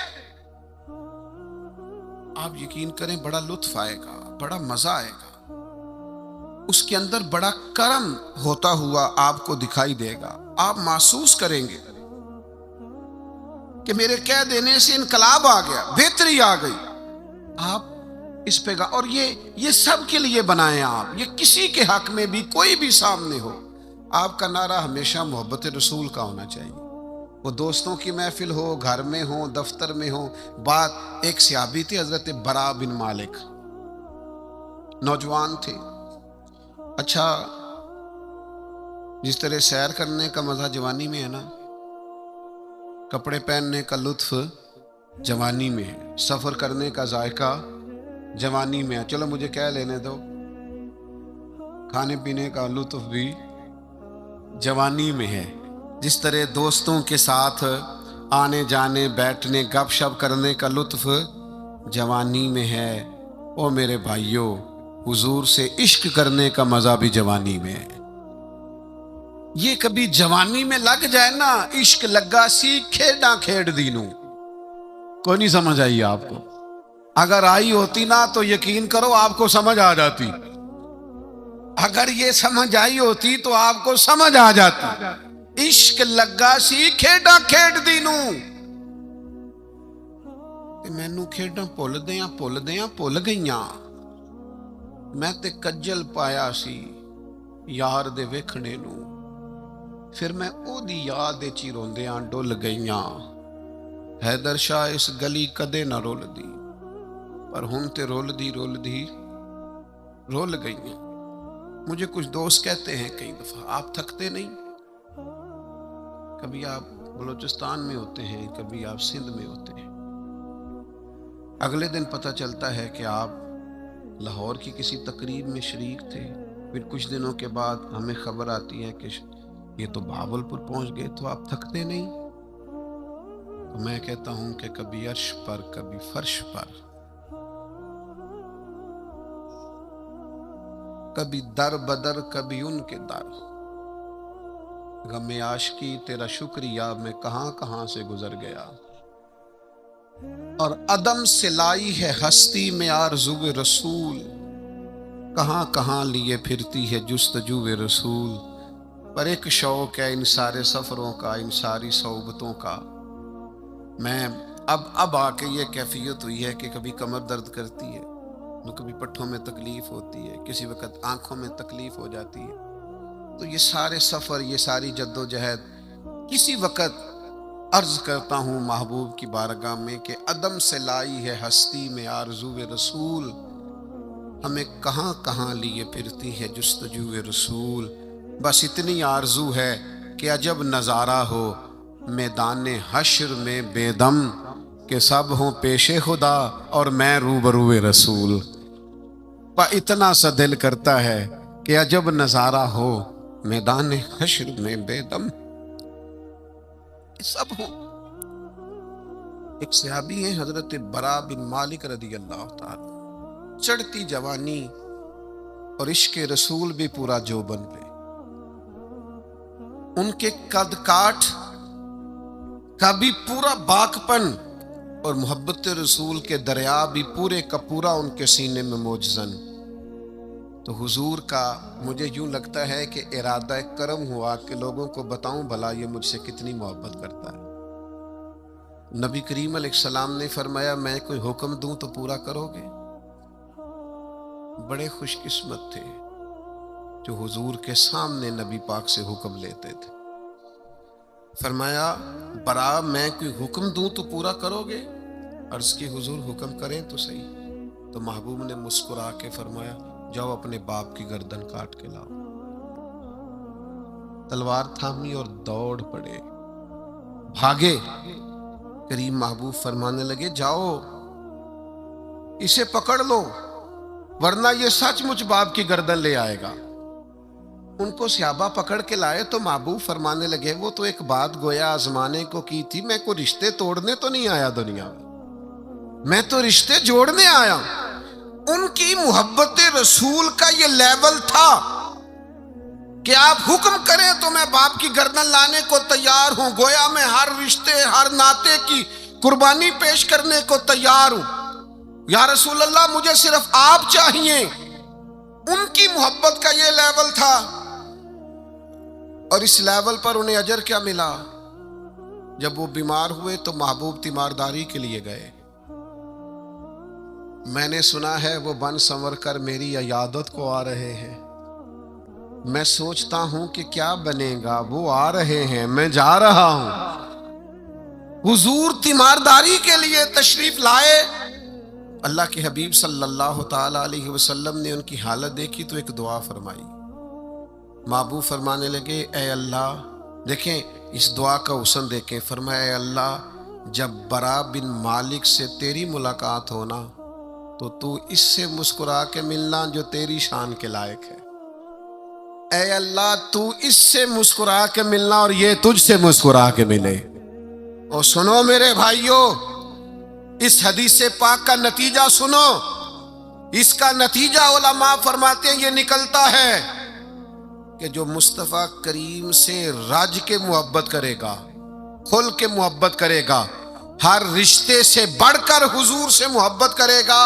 [SPEAKER 1] آپ یقین کریں بڑا لطف آئے گا، بڑا مزہ آئے گا، اس کے اندر بڑا کرم ہوتا ہوا آپ کو دکھائی دے گا۔ آپ محسوس کریں گے کہ میرے کہہ دینے سے انقلاب آ گیا، بہتری آ گئی۔ آپ اس پیغام، اور یہ سب کے لیے بنائیں آپ، یہ کسی کے حق میں بھی کوئی بھی سامنے ہو، آپ کا نعرہ ہمیشہ محبت رسول کا ہونا چاہیے. وہ دوستوں کی محفل ہو، گھر میں ہو، دفتر میں ہو. بات ایک صحابی تھے حضرت برا بن مالک، نوجوان تھے. اچھا، جس طرح سیر کرنے کا مزہ جوانی میں ہے نا، کپڑے پہننے کا لطف جوانی میں ہے، سفر کرنے کا ذائقہ جوانی میں ہے، چلو مجھے کہہ لینے دو، کھانے پینے کا لطف بھی جوانی میں ہے. جس طرح دوستوں کے ساتھ آنے جانے، بیٹھنے، گپ شپ کرنے کا لطف جوانی میں ہے. او میرے بھائیوں، حضور سے عشق کرنے کا مزہ بھی جوانی میں ہے. یہ کبھی جوانی میں لگ جائے نا، عشق لگا سی کھیڈاں کھیڈ دینوں. کوئی نہیں سمجھ آئی آپ کو؟ اگر آئی ہوتی نا تو یقین کرو آپ کو سمجھ آ جاتی. اگر یہ سمجھ آئی ہوتی تو آپ کو سمجھ آ جاتی. عشق لگا سی کھیڈاں کھیڈ دینوں، مینوں کھیڈاں بھل گئیاں. میں تے کجل پایا سی یار دے ویکھنے نوں، پھر میں او دی یاد وچ ہی روندیاں ڈل گئیاں. حیدر شاہ اس گلی کدے نہ رول دی، پر ہن تے رول دی رول گئیاں. مجھے کچھ دوست کہتے ہیں کئی دفعہ، آپ تھکتے نہیں؟ کبھی آپ بلوچستان میں ہوتے ہیں، کبھی آپ سندھ میں ہوتے ہیں، اگلے دن پتہ چلتا ہے کہ آپ لاہور کی کسی تقریب میں شریک تھے، پھر کچھ دنوں کے بعد ہمیں خبر آتی ہے کہ یہ تو بہاول پور پہنچ گئے. تو آپ تھکتے نہیں؟ تو میں کہتا ہوں کہ کبھی عرش پر، کبھی فرش پر، کبھی در بدر، کبھی ان کے در. غم عاشقی تیرا شکریہ میں کہاں کہاں سے گزر گیا، اور عدم سے لائی ہے ہستی میں آرزو رسول. کہاں کہاں لیے پھرتی ہے جستجو رسول. پر ایک شوق ہے ان سارے سفروں کا، ان ساری صحبتوں کا. میں اب آ کے یہ کیفیت ہوئی ہے کہ کبھی کمر درد کرتی ہے، کبھی پٹھوں میں تکلیف ہوتی ہے، کسی وقت آنکھوں میں تکلیف ہو جاتی ہے. تو یہ سارے سفر، یہ ساری جد و جہد، کسی وقت عرض کرتا ہوں محبوب کی بارگاہ میں کہ عدم سے لائی ہے ہستی میں آرزو رسول. ہمیں کہاں کہاں لیے پھرتی ہے جستجو رسول. بس اتنی آرزو ہے کہ عجب نظارہ ہو میدان حشر میں بے دم، کہ سب ہوں پیش خدا اور میں روبرو رسول. اتنا سا دل کرتا ہے کہ عجب نظارہ ہو میدان حشر میں بے دم، سب ہوں. ایک صحابی ہیں حضرت برا بن مالک رضی اللہ تعالی، چڑھتی جوانی اور عشق رسول بھی پورا جوبن پہ. ان کے قد کاٹ کا بھی پورا باکپن اور محبت رسول کے دریا بھی پورے کا پورا ان کے سینے میں موجزن. تو حضور کا مجھے یوں لگتا ہے کہ ارادہ کرم ہوا کہ لوگوں کو بتاؤں بھلا یہ مجھ سے کتنی محبت کرتا ہے. نبی کریم علیہ السلام نے فرمایا میں کوئی حکم دوں تو پورا کرو گے؟ بڑے خوش قسمت تھے جو حضور کے سامنے نبی پاک سے حکم لیتے تھے. فرمایا برا میں کوئی حکم دوں تو پورا کرو گے؟ عرض کی حضور حکم کریں تو صحیح. تو محبوب نے مسکرا کے فرمایا جاؤ اپنے باپ کی گردن کاٹ کے لاؤ. تلوار تھامی اور دوڑ پڑے، بھاگے. کریم محبوب فرمانے لگے جاؤ اسے پکڑ لو ورنہ یہ سچ مچ باپ کی گردن لے آئے گا. ان کو صحابہ پکڑ کے لائے تو محبوب فرمانے لگے وہ تو ایک بات گویا آزمانے کو کی تھی، میں کوئی رشتے توڑنے تو نہیں آیا دنیا میں تو رشتے جوڑنے آیا. ان کی محبت رسول کا یہ لیول تھا کہ آپ حکم کریں تو میں باپ کی گردن لانے کو تیار ہوں، گویا میں ہر رشتے ہر ناطے کی قربانی پیش کرنے کو تیار ہوں. یا رسول اللہ مجھے صرف آپ چاہیے. ان کی محبت کا یہ لیول تھا. اور اس لیول پر انہیں اجر کیا ملا؟ جب وہ بیمار ہوئے تو محبوب تیمارداری کے لیے گئے. میں نے سنا ہے وہ بن سنور کر میری عیادت کو آ رہے ہیں. میں سوچتا ہوں کہ کیا بنے گا، وہ آ رہے ہیں، میں جا رہا ہوں۔ حضور تیمارداری کے لیے تشریف لائے۔ اللہ کے حبیب صلی اللہ تعالی علیہ وسلم نے ان کی حالت دیکھی تو ایک دعا فرمائی۔ محبوب فرمانے لگے اے اللہ، دیکھیں اس دعا کا حسن دیکھیں، فرمایا اے اللہ جب برا بن مالک سے تیری ملاقات ہونا تو اس سے مسکرا کے ملنا جو تیری شان کے لائق ہے۔ اے اللہ تو اس سے مسکرا کے ملنا اور یہ تجھ سے مسکرا کے ملے۔ اور سنو میرے بھائیوں، اس حدیث پاک کا نتیجہ سنو۔ اس کا نتیجہ علماء فرماتے ہیں یہ نکلتا ہے کہ جو مصطفیٰ کریم سے رج کے محبت کرے گا، کھل کے محبت کرے گا، ہر رشتے سے بڑھ کر حضور سے محبت کرے گا،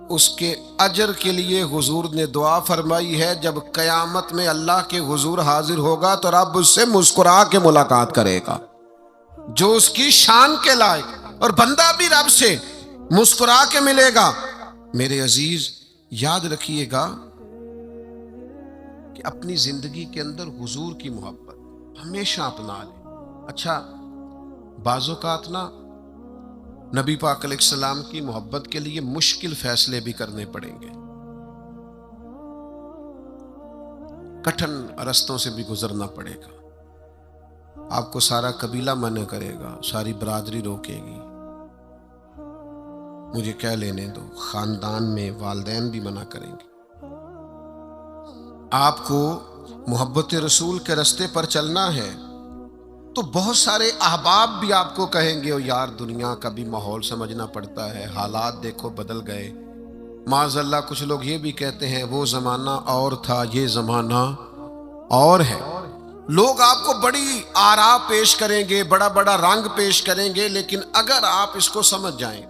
[SPEAKER 1] اس کے اجر کے لیے حضور نے دعا فرمائی ہے جب قیامت میں اللہ کے حضور حاضر ہوگا تو رب اس سے مسکرا کے ملاقات کرے گا جو اس کی شان کے لائق، اور بندہ بھی رب سے مسکرا کے ملے گا۔ میرے عزیز یاد رکھیے گا کہ اپنی زندگی کے اندر حضور کی محبت ہمیشہ اپنا لیں۔ اچھا بعض اوقات نا نبی پاک علیہ السلام کی محبت کے لیے مشکل فیصلے بھی کرنے پڑیں گے، کٹھن رستوں سے بھی گزرنا پڑے گا۔ آپ کو سارا قبیلہ منع کرے گا، ساری برادری روکے گی، مجھے کہہ لینے دو، خاندان میں والدین بھی منع کریں گے۔ آپ کو محبت رسول کے رستے پر چلنا ہے تو بہت سارے احباب بھی آپ کو کہیں گے او یار دنیا کا بھی ماحول سمجھنا پڑتا ہے، حالات دیکھو بدل گئے۔ معاذ اللہ کچھ لوگ یہ بھی کہتے ہیں وہ زمانہ اور تھا، یہ زمانہ اور ہے۔ لوگ آپ کو بڑی آراء پیش کریں گے، بڑا بڑا رنگ پیش کریں گے، لیکن اگر آپ اس کو سمجھ جائیں،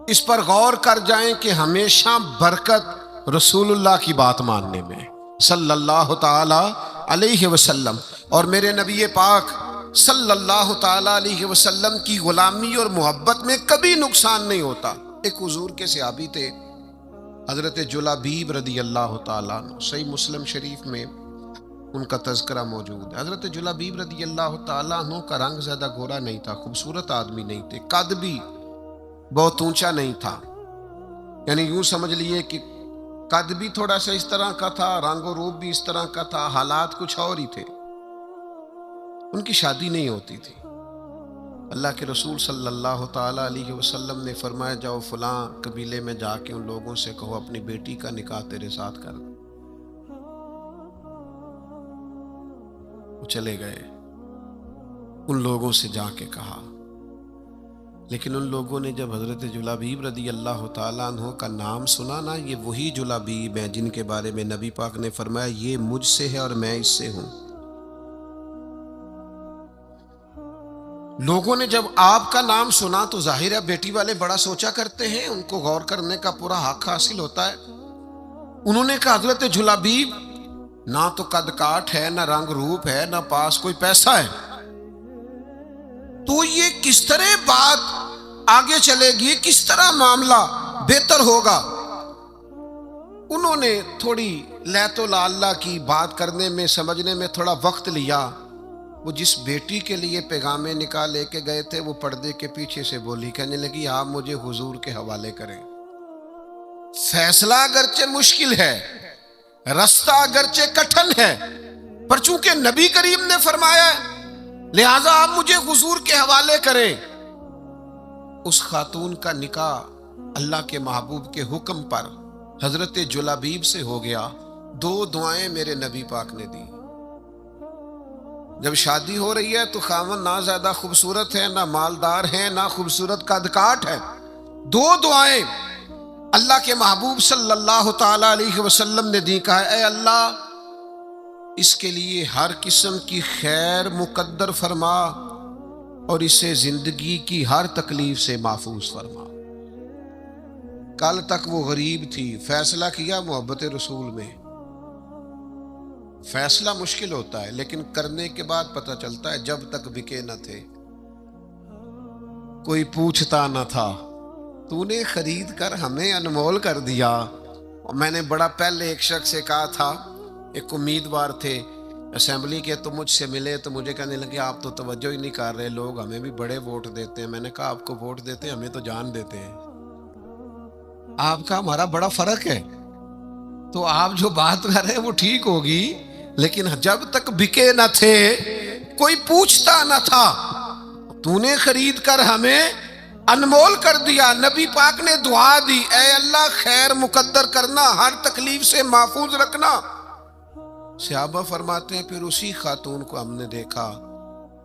[SPEAKER 1] اس پر غور کر جائیں کہ ہمیشہ برکت رسول اللہ کی بات ماننے میں صلی اللہ تعالی علیہ وسلم، اور میرے نبی پاک صلی اللہ تعالی علیہ وسلم کی غلامی اور محبت میں کبھی نقصان نہیں ہوتا۔ ایک حضور کے صحابی تھے حضرت جلابیب رضی اللہ تعالیٰ عنہ، صحیح مسلم شریف میں ان کا تذکرہ موجود ہے۔ حضرت جلابیب رضی اللہ تعالیٰ عنہ کا رنگ زیادہ گورا نہیں تھا، خوبصورت آدمی نہیں تھے، قد بھی بہت اونچا نہیں تھا، یعنی یوں سمجھ لیے کہ قد بھی تھوڑا سا اس طرح کا تھا، رنگ و روپ بھی اس طرح کا تھا، حالات کچھ اور ہی تھے۔ ان کی شادی نہیں ہوتی تھی۔ اللہ کے رسول صلی اللہ تعالی علیہ وسلم نے فرمایا جاؤ فلاں قبیلے میں جا کے ان لوگوں سے کہو اپنی بیٹی کا نکاح تیرے ساتھ کر دیں۔ وہ چلے گئے، ان لوگوں سے جا کے کہا، لیکن ان لوگوں نے جب حضرت جلابیب رضی اللہ تعالیٰ عنہ کا نام سنا نا، یہ وہی جلابیب ہیں جن کے بارے میں نبی پاک نے فرمایا یہ مجھ سے ہے اور میں اس سے ہوں۔ لوگوں نے جب آپ کا نام سنا تو ظاہر ہے بیٹی والے بڑا سوچا کرتے ہیں، ان کو غور کرنے کا پورا حق حاصل ہوتا ہے۔ انہوں نے کہا حضرت جلابیب نہ تو قد کاٹ ہے، نہ رنگ روپ ہے، نہ پاس کوئی پیسہ ہے، تو یہ کس طرح بات آگے چلے گی، کس طرح معاملہ بہتر ہوگا؟ انہوں نے تھوڑی لیت و لالا کی بات کرنے میں، سمجھنے میں تھوڑا وقت لیا۔ وہ جس بیٹی کے لیے پیغام نکاح لے کے گئے تھے وہ پردے کے پیچھے سے بولی، کہنے لگی آپ مجھے حضور کے حوالے کریں۔ فیصلہ اگرچہ مشکل ہے، رستہ اگرچہ کٹھن ہے، پر چونکہ نبی کریم نے فرمایا ہے لہذا آپ مجھے حضور کے حوالے کریں۔ اس خاتون کا نکاح اللہ کے محبوب کے حکم پر حضرت جلابیب سے ہو گیا۔ 2 دعائیں میرے نبی پاک نے دی۔ جب شادی ہو رہی ہے تو خاوند نہ زیادہ خوبصورت ہے، نہ مالدار ہے، نہ خوبصورت قد کاٹ ہے، 2 دعائیں اللہ کے محبوب صلی اللہ تعالی علیہ وسلم نے دی، کہا اے اللہ اس کے لیے ہر قسم کی خیر مقدر فرما اور اسے زندگی کی ہر تکلیف سے محفوظ فرما۔ کل تک وہ غریب تھی، فیصلہ کیا محبت رسول میں۔ فیصلہ مشکل ہوتا ہے لیکن کرنے کے بعد پتہ چلتا ہے جب تک بکے نہ تھے کوئی پوچھتا نہ تھا، تو نے خرید کر ہمیں انمول کر دیا۔ اور میں نے بڑا پہلے ایک شخص سے کہا تھا ایک امیدوار تھے اسمبلی کے، تو مجھ سے ملے تو مجھے کہنے لگے آپ تو توجہ ہی نہیں کر رہے، لوگ ہمیں بھی بڑے ووٹ دیتے ہیں۔ میں نے کہا آپ کو ووٹ دیتے ہیں، ہمیں تو جان دیتے ہیں۔ آپ کا ہمارا بڑا فرق ہے، تو آپ جو بات کر رہے ہیں وہ ٹھیک ہوگی، لیکن جب تک بکے نہ تھے کوئی پوچھتا نہ تھا، تو نے خرید کر ہمیں انمول کر دیا۔ نبی پاک نے دعا دی، اے اللہ خیر مقدر کرنا، ہر تکلیف سے محفوظ رکھنا۔ صحابہ فرماتے ہیں پھر اسی خاتون کو ہم نے دیکھا،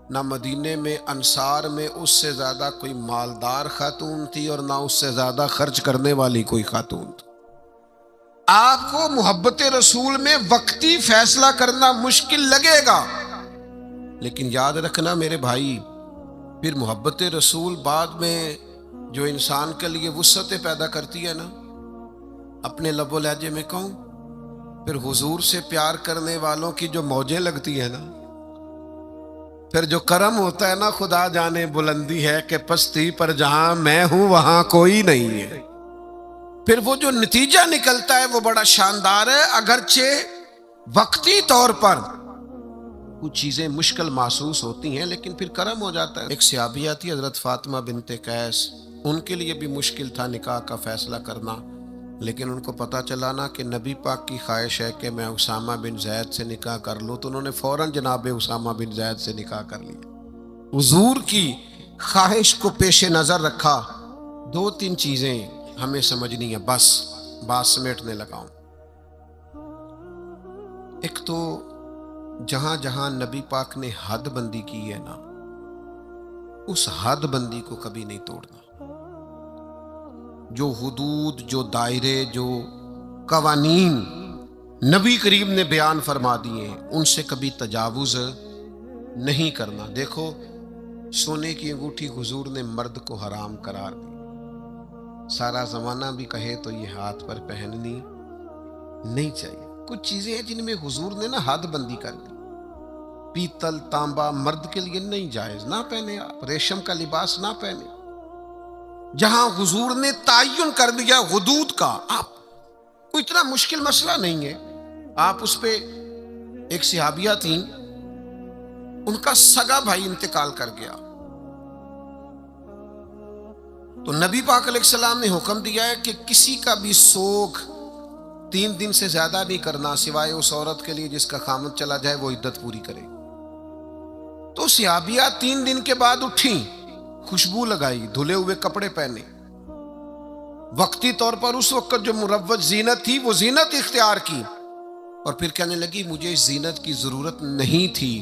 [SPEAKER 1] نہ مدینے میں انصار میں اس سے زیادہ کوئی مالدار خاتون تھی اور نہ اس سے زیادہ خرچ کرنے والی کوئی خاتون تھی۔ آپ کو محبت رسول میں وقتی فیصلہ کرنا مشکل لگے گا، لیکن یاد رکھنا میرے بھائی، پھر محبت رسول بعد میں جو انسان کے لیے وسعتیں پیدا کرتی ہے نا، اپنے لب و لہجے میں کہوں، پھر حضور سے پیار کرنے والوں کی جو موجیں لگتی ہیں نا، پھر جو کرم ہوتا ہے نا، خدا جانے بلندی ہے کہ پستی پر جہاں میں ہوں وہاں کوئی نہیں ہے، پھر وہ جو نتیجہ نکلتا ہے وہ بڑا شاندار ہے۔ اگرچہ وقتی طور پر کچھ چیزیں مشکل محسوس ہوتی ہیں، لیکن پھر کرم ہو جاتا ہے۔ ایک صحابیہ تھی حضرت فاطمہ بنت قیس، ان کے لیے بھی مشکل تھا نکاح کا فیصلہ کرنا، لیکن ان کو پتا چلا نا کہ نبی پاک کی خواہش ہے کہ میں اسامہ بن زید سے نکاح کر لوں، تو انہوں نے فوراً جناب اسامہ بن زید سے نکاح کر لیا۔ حضور کی خواہش کو پیش نظر رکھا۔ دو تین چیزیں ہمیں سمجھنی ہے، بس بات سمیٹنے لگا ہوں۔ ایک تو جہاں جہاں نبی پاک نے حد بندی کی ہے نا، اس حد بندی کو کبھی نہیں توڑنا۔ جو حدود، جو دائرے، جو قوانین نبی کریم نے بیان فرما دیے ہیں، ان سے کبھی تجاوز نہیں کرنا۔ دیکھو سونے کی انگوٹھی حضور نے مرد کو حرام قرار دی، سارا زمانہ بھی کہے تو یہ ہاتھ پر پہننی نہیں چاہیے۔ کچھ چیزیں ہیں جن میں حضور نے نا حد بندی کر دی۔ پیتل تانبا مرد کے لیے نہیں جائز، نہ پہنے آپ، ریشم کا لباس نہ پہنے۔ جہاں حضور نے تعین کر دیا حدود کا، آپ کوئی اتنا مشکل مسئلہ نہیں ہے۔ آپ اس پہ، ایک صحابیہ تھیں، ان کا سگا بھائی انتقال کر گیا، تو نبی پاک علیہ السلام نے حکم دیا ہے کہ کسی کا بھی سوگ 3 دن سے زیادہ نہیں کرنا، سوائے اس عورت کے لیے جس کا خامد چلا جائے وہ عدت پوری کرے۔ تو صحابیہ 3 دن کے بعد اٹھیں، خوشبو لگائی، دھلے ہوئے کپڑے پہنے، وقتی طور پر اس وقت جو مروج زینت تھی وہ زینت اختیار کی، اور پھر کہنے لگی مجھے اس زینت کی ضرورت نہیں تھی،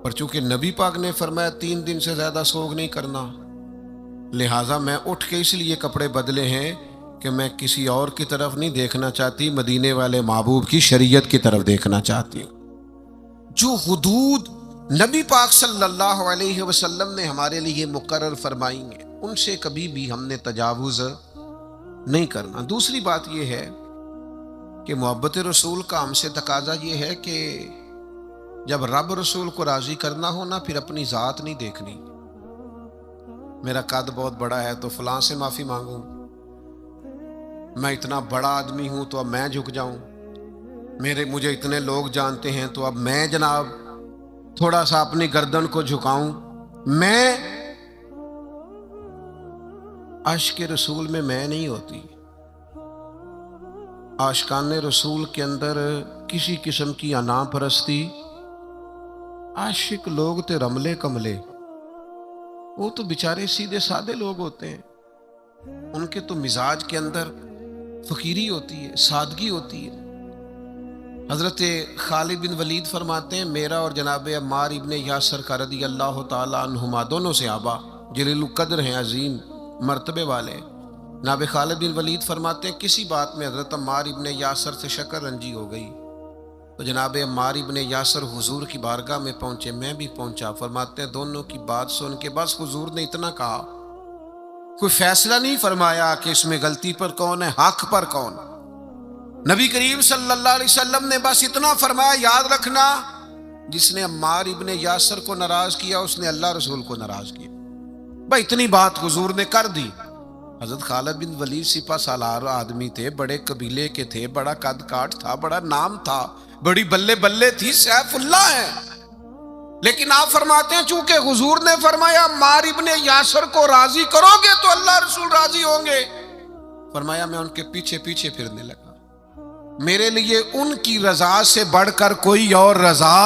[SPEAKER 1] پر چونکہ نبی پاک نے فرمایا 3 دن سے زیادہ سوگ نہیں کرنا، لہٰذا میں اٹھ کے اس لیے کپڑے بدلے ہیں کہ میں کسی اور کی طرف نہیں دیکھنا چاہتی، مدینے والے محبوب کی شریعت کی طرف دیکھنا چاہتی ہوں۔ جو حدود نبی پاک صلی اللہ علیہ وسلم نے ہمارے لیے مقرر فرمائی ہیں، ان سے کبھی بھی ہم نے تجاوز نہیں کرنا۔ دوسری بات یہ ہے کہ محبت رسول کا ہم سے تقاضا یہ ہے کہ جب رب رسول کو راضی کرنا ہو نا، پھر اپنی ذات نہیں دیکھنی، میرا قد بہت بڑا ہے تو فلاں سے معافی مانگوں، میں اتنا بڑا آدمی ہوں تو اب میں جھک جاؤں، مجھے اتنے لوگ جانتے ہیں تو اب میں جناب تھوڑا سا اپنی گردن کو جھکاؤں۔ میں عاشق رسول میں نہیں ہوتی۔ عاشقان رسول کے اندر کسی قسم کی انا پرستی، عاشق لوگ تے رملے کملے، وہ تو بیچارے سیدھے سادے لوگ ہوتے ہیں، ان کے تو مزاج کے اندر فقیری ہوتی ہے، سادگی ہوتی ہے۔ حضرت خالد بن ولید فرماتے ہیں میرا اور جناب عمار ابن یاسر کا رضی اللہ تعالی عنہما، دونوں صحابہ جلیل القدر ہیں، عظیم مرتبے والے، جناب خالد بن ولید فرماتے ہیں کسی بات میں حضرت عمار ابن یاسر سے شکر رنجی ہو گئی، تو جناب عمار ابن یاسر حضور کی بارگاہ میں پہنچے، میں بھی پہنچا۔ فرماتے ہیں دونوں کی بات سن کے بس حضور نے اتنا کہا، کوئی فیصلہ نہیں فرمایا کہ اس میں غلطی پر کون ہے، حق پر کون۔ نبی کریم صلی اللہ علیہ وسلم نے بس اتنا فرمایا، یاد رکھنا جس نے عمار ابن یاسر کو ناراض کیا اس نے اللہ رسول کو ناراض کیا۔ بھائی اتنی بات حضور نے کر دی۔ حضرت خالد بن ولید سپہ سالار آدمی تھے، بڑے قبیلے کے تھے، بڑا قد کاٹ تھا، بڑا نام تھا، بڑی بلے بلے تھی، سیف اللہ ہے. لیکن آپ فرماتے ہیں چونکہ حضور نے فرمایا عمار ابن یاسر کو راضی کرو گے تو اللہ رسول راضی ہوں گے، فرمایا میں ان کے پیچھے پیچھے پھرنے لگا. میرے لیے ان کی رضا سے بڑھ کر کوئی اور رضا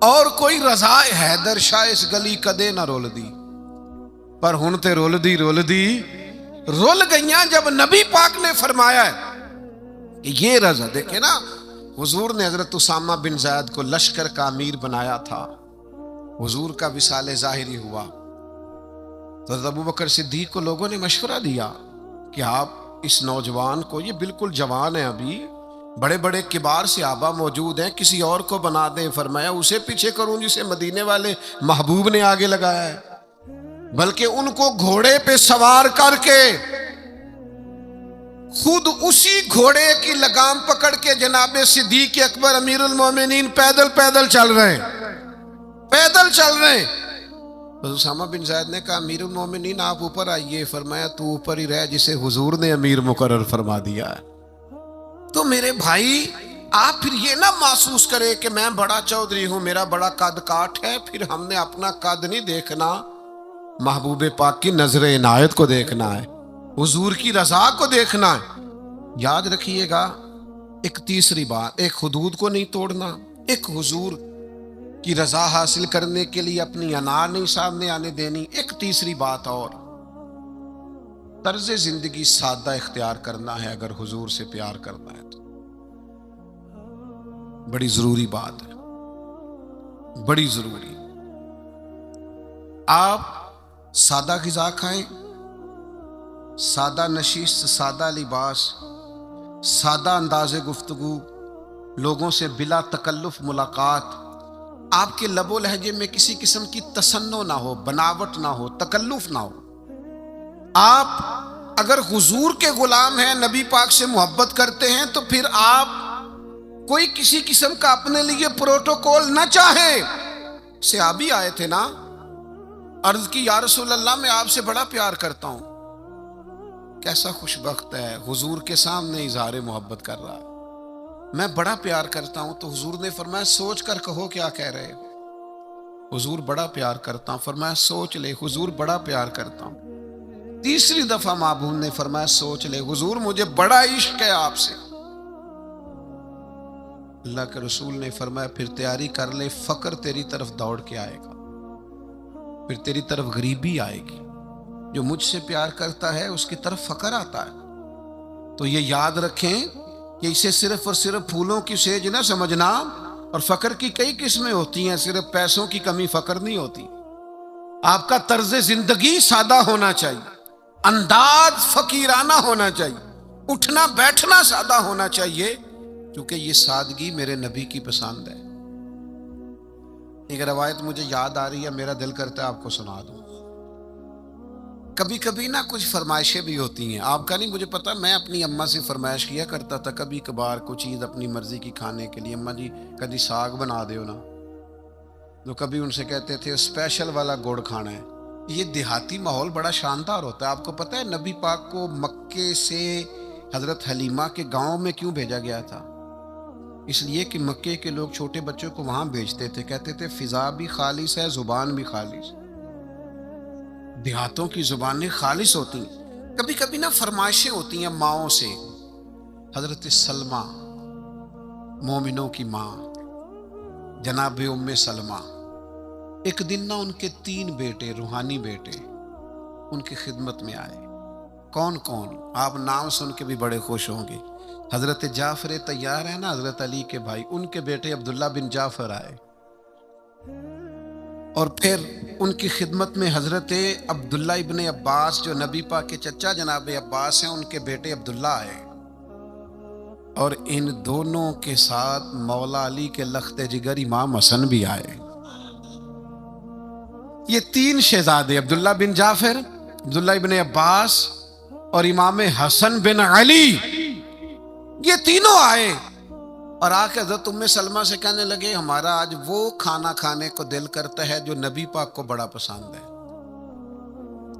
[SPEAKER 1] اور کوئی رضا حیدر شاہ اس گلی کدے نہ رول دی. پر ہن تے رول دی رول گئیاں جب نبی پاک نے فرمایا ہے کہ یہ رضا. دیکھیں نا، حضور نے حضرت اسامہ بن زید کو لشکر کا امیر بنایا تھا، حضور کا وصال ظاہری ہوا تو حضرت ابوبکر صدیق کو لوگوں نے مشورہ دیا کہ آپ اس نوجوان کو، یہ بالکل جوان ہے ابھی، بڑے بڑے کبار صحابہ موجود ہیں، کسی اور کو بنا دیں. فرمایا اسے پیچھے کروں جسے مدینے والے محبوب نے آگے لگایا ہے، بلکہ ان کو گھوڑے پہ سوار کر کے خود اسی گھوڑے کی لگام پکڑ کے جناب صدیق اکبر امیر المومنین پیدل چل رہے ہیں. اسامہ بن زید نے کہا امیر المومنین آپ اوپر آئیے. فرمایا تو اوپر ہی رہ جسے حضور نے امیر مقرر فرما دیا ہے. تو میرے بھائی آپ پھر یہ نہ محسوس کرے کہ میں بڑا چودھری ہوں، میرا بڑا قد کاٹ ہے. پھر ہم نے اپنا قد نہیں دیکھنا، محبوب پاک کی نظر عنایت کو دیکھنا ہے، حضور کی رضا کو دیکھنا ہے. یاد رکھیے گا ایک تیسری بات، ایک حدود کو نہیں توڑنا، ایک حضور کی رضا حاصل کرنے کے لیے اپنی انا نہیں سامنے آنے دینی. ایک تیسری بات اور، طرز زندگی سادہ اختیار کرنا ہے اگر حضور سے پیار کرنا ہے تو. بڑی ضروری بات ہے، بڑی ضروری. آپ سادہ غذا کھائیں، سادہ نشست، سادہ لباس، سادہ انداز گفتگو، لوگوں سے بلا تکلف ملاقات، آپ کے لب و لہجے میں کسی قسم کی تصنع نہ ہو، بناوٹ نہ ہو، تکلف نہ ہو. آپ اگر حضور کے غلام ہیں، نبی پاک سے محبت کرتے ہیں، تو پھر آپ کوئی کسی قسم کا اپنے لیے پروٹوکول نہ چاہیں. صحابی آئے تھے نا، عرض کی یا رسول اللہ میں آپ سے بڑا پیار کرتا ہوں. کیسا خوش بخت ہے، حضور کے سامنے اظہار محبت کر رہا ہے، میں بڑا پیار کرتا ہوں. تو حضور نے فرمایا سوچ کر کہو کیا کہہ رہے ہو. حضور بڑا پیار کرتا ہوں. فرمایا سوچ لے، حضور بڑا پیار کرتا ہوں. تیسری دفعہ محبوب نے فرمایا سوچ لے، حضور مجھے بڑا عشق ہے آپ سے. اللہ کے رسول نے فرمایا پھر تیاری کر لے، فقر تیری طرف دوڑ کے آئے گا، پھر تیری طرف غریبی آئے گی. جو مجھ سے پیار کرتا ہے اس کی طرف فقر آتا ہے. تو یہ یاد رکھیں کہ اسے صرف اور صرف پھولوں کی سیج نہ سمجھنا، اور فقر کی کئی قسمیں ہوتی ہیں، صرف پیسوں کی کمی فقر نہیں ہوتی. آپ کا طرز زندگی سادہ ہونا چاہیے، انداز فقیرانہ ہونا چاہیے، اٹھنا بیٹھنا سادہ ہونا چاہیے، کیونکہ یہ سادگی میرے نبی کی پسند ہے. ایک روایت مجھے یاد آ رہی ہے، میرا دل کرتا ہے آپ کو سنا دوں. کبھی کبھی نا کچھ فرمائشیں بھی ہوتی ہیں، آپ کا نہیں مجھے پتا، میں اپنی اماں سے فرمائش کیا کرتا تھا کبھی کبھار کوئی چیز اپنی مرضی کی کھانے کے لیے. اماں جی کبھی ساگ بنا دیو نا، تو کبھی ان سے کہتے تھے اسپیشل والا گڑ کھانا ہے. یہ دیہاتی ماحول بڑا شاندار ہوتا ہے. آپ کو پتا ہے نبی پاک کو مکے سے حضرت حلیمہ کے گاؤں میں کیوں بھیجا گیا تھا؟ اس لیے کہ مکے کے لوگ چھوٹے بچوں کو وہاں بھیجتے تھے، کہتے تھے فضا بھی خالص ہے، زبان بھی خالص. دیہاتوں کی زبانیں خالص ہوتی ہیں. کبھی کبھی نا فرمائشیں ہوتی ہیں ماؤں سے. حضرت سلمہ مومنوں کی ماں جناب ام سلمہ، ایک دن نا ان کے 3 بیٹے، روحانی بیٹے، ان کی خدمت میں آئے. کون کون؟ آپ نام سن کے بھی بڑے خوش ہوں گے. حضرت جعفر طیار ہے نا، حضرت علی کے بھائی، ان کے بیٹے عبداللہ بن جعفر آئے. اور پھر ان کی خدمت میں حضرت عبداللہ ابن عباس جو نبی پاک کے چچا جناب عباس ہیں، ان کے بیٹے عبداللہ آئے. اور ان دونوں کے ساتھ مولا علی کے لخت جگر امام حسن بھی آئے. یہ 3 شہزادے، عبداللہ بن جعفر، عبداللہ ابن عباس اور امام حسن بن علی، یہ تینوں آئے اور آ کے حضرت ام سلمہ سے کہنے لگے ہمارا آج وہ کھانا کھانے کو دل کرتا ہے جو نبی پاک کو بڑا پسند ہے.